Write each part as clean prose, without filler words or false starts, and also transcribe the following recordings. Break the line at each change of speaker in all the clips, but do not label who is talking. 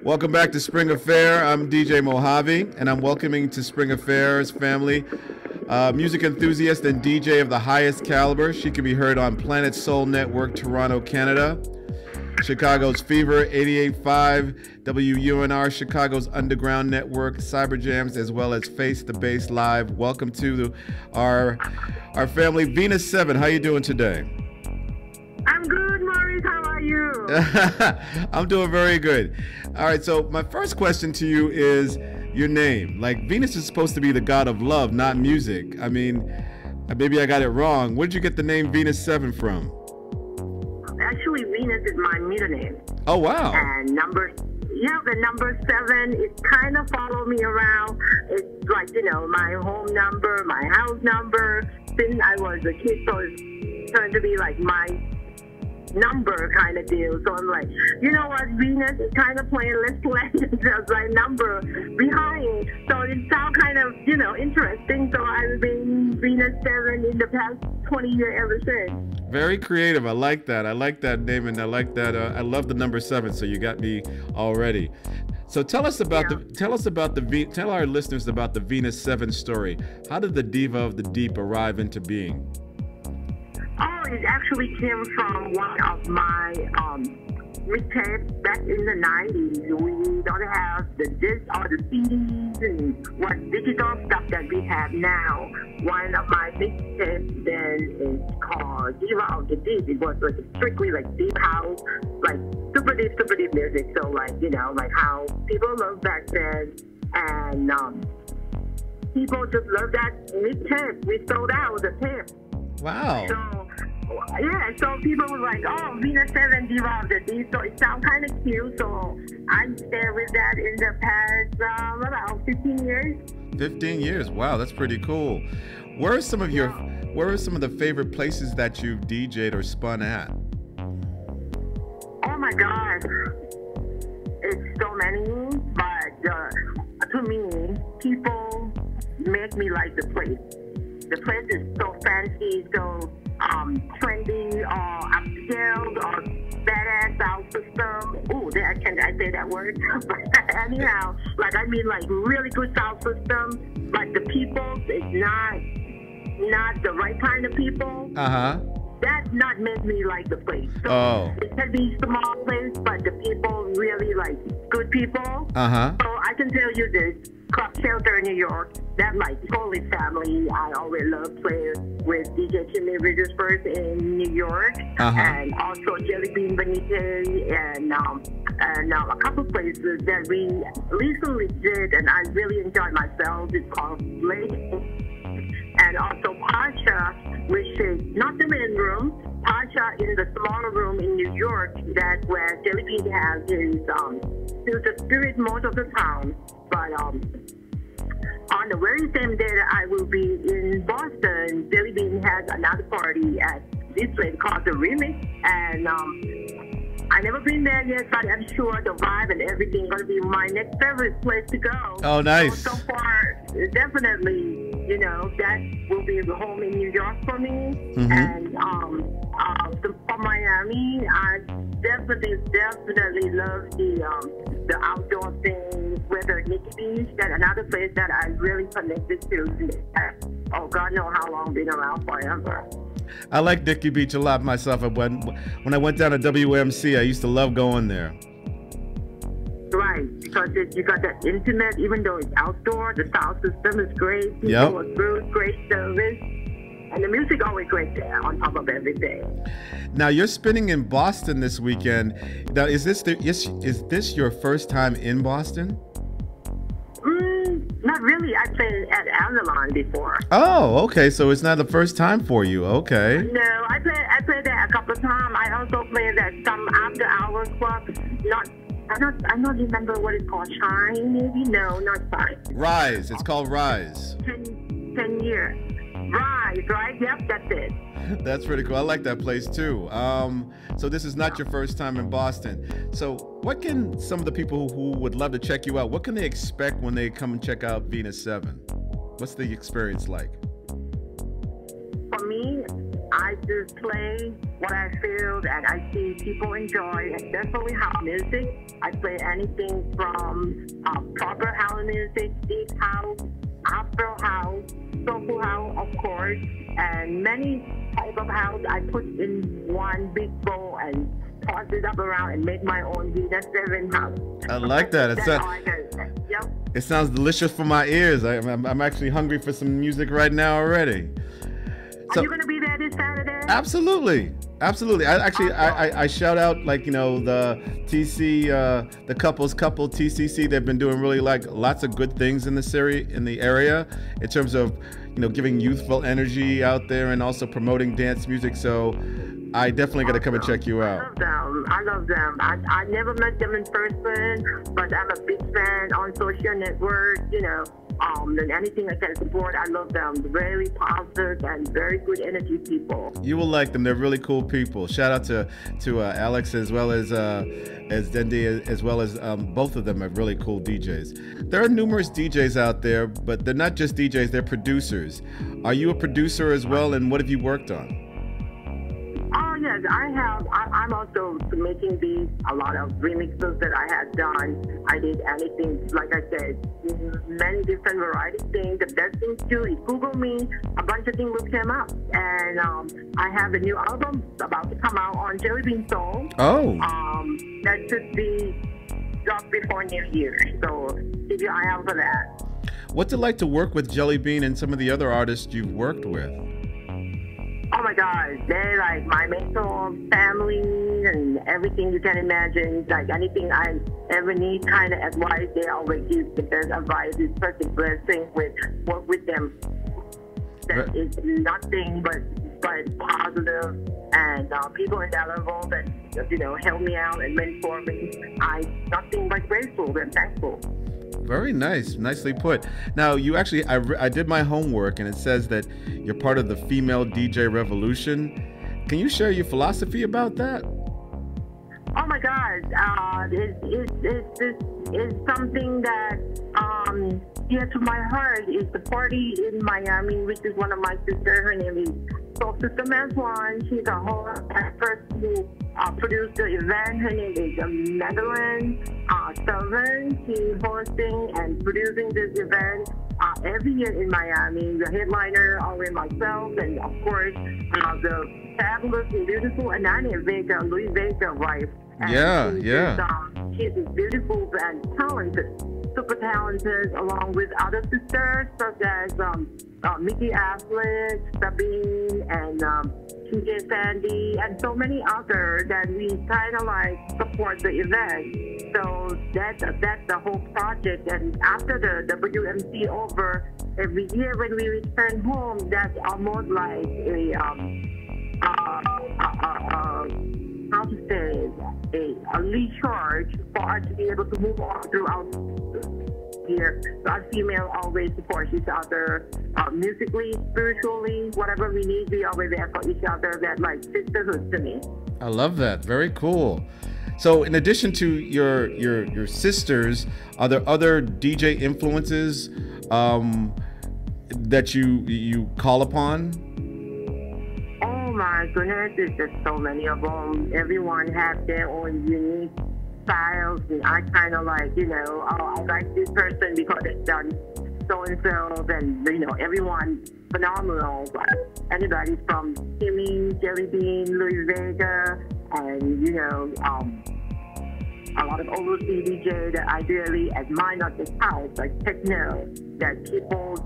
Welcome back to Spring Affair. I'm DJ Mojave, and I'm welcoming to Spring Affair's family music enthusiast and DJ of the highest caliber. She can be heard on Planet Soul Network, Toronto, Canada, Chicago's Fever 88.5, WUNR, Chicago's Underground Network, Cyberjams, as well as Face the Bass Live. Welcome to our family, Venus 7. How you doing today?
I'm good, Maurice. How are you?
I'm doing very good. All right, so my first question to you is your name. Like, Venus is supposed to be the god of love, not music. I mean, maybe I got it wrong. Where did you get the name Venus 7 from?
Actually, Venus is my middle name.
Oh, wow.
And the number 7, it kind of follow me around. It's like, my home number, my house number. Since I was a kid, so it's turned to be like my number kind of deal. So I'm like, you know what, Venus is kind of playing Let's Play as my number behind. So it sounds kind of, interesting. So I've been Venus 7 in the past 20 years ever since.
Very creative. I like that. I like that name, and I like that. I love the number 7. So you got me already. So tell us about tell our listeners about the Venus 7 story. How did the Diva of the Deep arrive into being?
Oh, it actually came from one of my mixtapes back in the 90s. We don't have the discs or the CDs and what digital stuff that we have now. One of my mixtapes then is called Diva of the Deep. It was like strictly like deep house, like super deep music. So like, like how people loved back then. And people just loved that mixtape. We sold out the tape.
Wow.
So people were like, oh, Venus 7 Diva of the Deep. So it sounds kind of cute. So I stayed with that in the past about 15 years.
15 years. Wow, that's pretty cool. Where are some of the favorite places that you've DJ'd or spun at?
Oh my God. It's so many, but to me, people make me like the place. The place is so fancy, so trendy, or upscale, or badass sound system. Ooh, I say that word? But anyhow, like really good sound system. Like the people is not the right kind of people. That's not make me like the place. So it can be small place, but the people really like good people. So I can tell you this. Club Shelter in New York, that like holy family. I always love playing with DJ Kimmy Witherspoon in New York, and also Jelly Bean Benitez, and a couple places that we recently did, and I really enjoyed myself. It's called Lake, and also Pasha, which is not the main room. Pasha in the smaller room in New York, that where Jelly Bean has his the spirit most of the time. But on the very same day that I will be in Boston, Jelly Bean has another party at this place called The Remix. And I've never been there yet, but I'm sure the vibe and everything is going to be my next favorite place to go.
Oh, nice.
So far, definitely, that will be the home in New York for me. And from Miami, I definitely love the outdoor thing, whether Nikki Beach, that's another place that I really connected to. Oh, God knows how long, been around forever.
I like Nikki Beach a lot myself. When I went down to WMC, I used to love going there.
Right, because you got that intimate, even though it's outdoor, the sound system is great, people are good, great service, and the music always great there on top of everything.
Now you're spinning in Boston this weekend. Now is this your first time in Boston?
Not really. I played at Avalon before.
Oh, okay. So it's not the first time for you. Okay.
No, I played there a couple of times. I also played at some after hours club. I don't remember what it's called. Shine, maybe? No, not Shine.
Rise. It's called Rise.
10 years. Rise, right? Yep, that's it.
That's pretty cool. I like that place too. So this is not your first time in Boston. So what can some of the people who would love to check you out, what can they expect when they come and check out Venus 7? What's the experience like?
For me, I just play what I feel and I see people enjoy, especially house music. I play anything from proper house music, deep house, Afro house, soulful house, of course, and many type of house I put in one big bowl and toss it up around and make my own Venus 7 house.
I like that.
That's all I can say. Yep.
It sounds delicious for my ears. I'm actually hungry for some music right now already.
Are you going to be there this Saturday?
Absolutely. Absolutely. I shout out, like, you know, the TC, the couple TCC. They've been doing really like lots of good things in the area in terms of, you know, giving youthful energy out there and also promoting dance music. So I definitely got to come and check you out.
I love them. I never met them in person, but I'm a big fan on social networks, you know. And anything I can support, I love them. Very positive and very good energy people.
You will like them. They're really cool people. Shout out to Alex as well as Dendi, as well as both of them are really cool DJs. There are numerous DJs out there, but they're not just DJs, they're producers. Are you a producer as well, and what have you worked on?
Oh, yes, I have. I'm also making these, a lot of remixes that I had done. I did anything, like I said, many different variety things. The best thing to do is Google me, a bunch of things will come up. And I have a new album about to come out on Jelly Bean Soul.
Oh.
That should be just before New Year. So keep your eye out for that.
What's it like to work with Jelly Bean and some of the other artists you've worked with?
Oh my God, they're like my mentor, family, and everything you can imagine. Like anything I ever need, kind of advice, they always give the best advice. It's such a blessing with work with them. That is nothing but positive, and people in that level that, you know, help me out and mentor me. I'm nothing but grateful and thankful.
Very nice. Nicely put. Now, you actually, I did my homework, and it says that you're part of the female DJ revolution. Can you share your philosophy about that?
Oh my God, it's something that dear to my heart. Is the party in Miami, which is one of my sisters. Her name is Soul Sister Maswan. She's a whole person who produced the event. Her name is Madeline Sullivan. She's hosting and producing this event every year in Miami. The headliner, always myself, and of course the fabulous and beautiful Anania Vega, Louis Vega wife. And she's beautiful and talented, super talented, along with other sisters such as Mickey Affleck, Sabine, and TJ Sandy, and so many others that we kind of like support the event. So that's the whole project. And after the WMC over, every year when we return home, that's almost like a how to say it, a recharge for us to be able to move on throughout here. So our female always support each other musically, spiritually, whatever we need, we always there for each other. That like sisterhood to me.
I love that. Very cool. So in addition to your sisters, are there other DJ influences that you call upon?
Oh my goodness, there's just so many of them. Everyone has their own unique styles, and I kind of like, you know, oh, I like this person because it's done so and so, and you know, everyone phenomenal. But anybody from Timmy, Jelly Bean, Louis Vega, and you know, a lot of overseas DJ that I really admire, not just house, like techno, that people,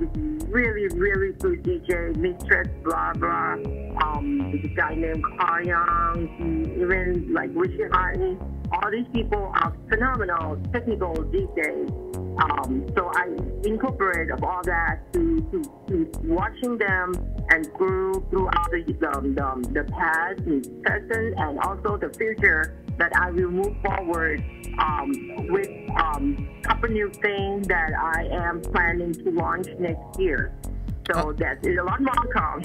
really, really good DJ, Mistress Barbara, there's a guy named Carl Young, even like Richie Hartney. All these people are phenomenal technical DJs. So I incorporate of all that to watching them and grew throughout the past and present and also the future, that I will move forward with a couple new things that I am planning to launch next year. So that is a lot more to come.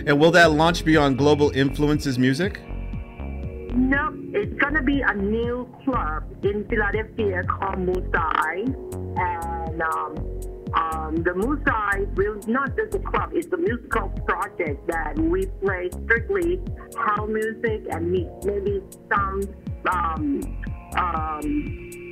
And will that launch be on Global Influences Music?
Nope, it's gonna be a new club in Philadelphia called Musai, and The Musa is really not just a club, it's a musical project that we play strictly house music and maybe some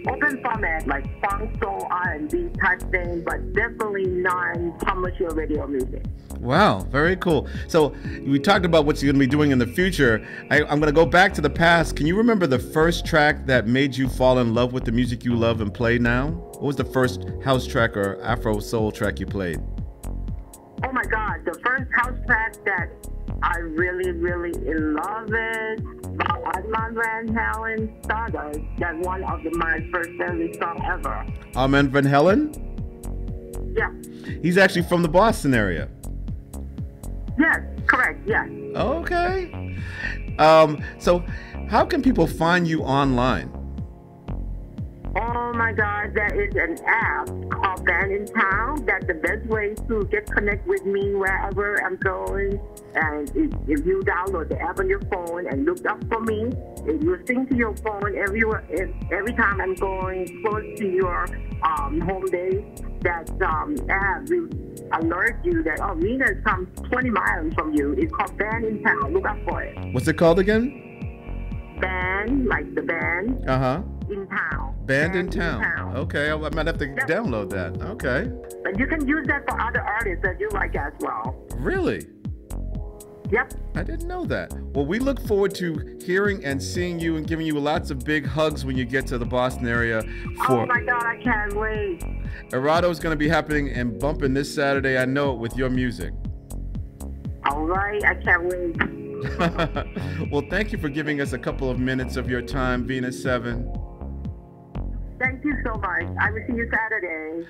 open format like funk, soul, R&B type thing, but definitely non-commercial radio music.
Wow, very cool. So we talked about what you're going to be doing in the future. I'm going to go back to the past. Can you remember the first track that made you fall in love with the music you love and play now? What was the first house track or Afro soul track you played?
Oh my God, the first house track that I really, really in love with, Armand Van Halen, Stardust. That's one of my first favorite songs ever.
Armand Van Halen?
Yeah.
He's actually from the Boston area.
Yes, correct, yes.
Okay. So how can people find you online?
Oh my God, there is an app called Band in Town. That's the best way to get connect with me wherever I'm going. And if you download the app on your phone and look up for me, if you sync to your phone every time I'm going close to your home base, that app will alert you that, oh, Venus comes 20 miles from you. It's called Band in Town. Look up for it.
What's it called again?
Band, like the band.
Uh-huh.
In Town.
Band in Town. Okay, I might have to download that. Okay.
But you can use that for other artists that you like as well.
Really?
Yep.
I didn't know that. Well, we look forward to hearing and seeing you and giving you lots of big hugs when you get to the Boston area.
Oh my God, I can't wait.
Errado is going to be happening and bumping this Saturday. I know it, with your music.
All right, I can't wait.
Well, thank you for giving us a couple of minutes of your time, Venus 7.
Thank you so much. I will see you Saturday.